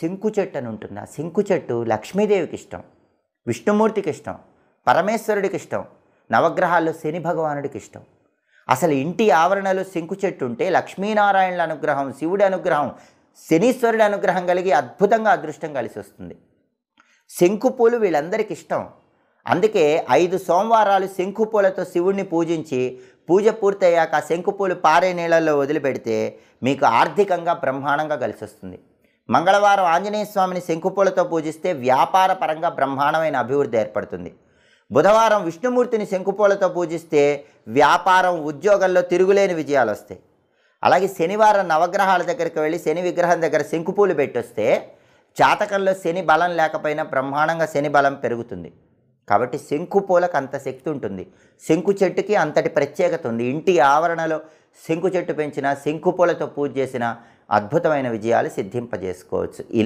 శంకు చెట్టు అని ఉంటుంది. ఆ శంకు చెట్టు లక్ష్మీదేవికి ఇష్టం, విష్ణుమూర్తికి ఇష్టం, పరమేశ్వరుడికి ఇష్టం, నవగ్రహాల్లో శని భగవానుడికి ఇష్టం. అసలు ఇంటి ఆవరణలో శంకు చెట్టు ఉంటే లక్ష్మీనారాయణుల అనుగ్రహం, శివుడి అనుగ్రహం, శనీశ్వరుడి అనుగ్రహం కలిగి అద్భుతంగా అదృష్టం కలిసి వస్తుంది. శంకు పూలు వీళ్ళందరికీ ఇష్టం. అందుకే 5 సోమవారాలు శంకు పూలతో శివుడిని పూజించి పూజ పూర్తయ్యాక ఆ శంకు పూలు పారే నీళ్ళల్లో వదిలిపెడితే మీకు ఆర్థికంగా బ్రహ్మాండంగా కలిసి వస్తుంది. మంగళవారం ఆంజనేయ స్వామిని శంకు పూలతో పూజిస్తే వ్యాపార పరంగా బ్రహ్మాండమైన అభివృద్ధి ఏర్పడుతుంది. బుధవారం విష్ణుమూర్తిని శంకుపూలతో పూజిస్తే వ్యాపారం, ఉద్యోగంలో తిరుగులేని విజయాలు వస్తాయి. అలాగే శనివారం నవగ్రహాల దగ్గరికి వెళ్ళి శని విగ్రహం దగ్గర శంకుపూలు పెట్టొస్తే జాతకంలో శని బలం లేకపోయినా బ్రహ్మాండంగా శని బలం పెరుగుతుంది. కాబట్టి శంకు పూలకు అంత శక్తి ఉంటుంది. శంకు చెట్టుకి అంతటి ప్రత్యేకత ఉంది. ఇంటి ఆవరణలో శంకు చెట్టు పెంచిన, శంకు పూలతో పూజ చేసిన అద్భుతమైన విజయాలు సిద్ధింపజేసుకోవచ్చు.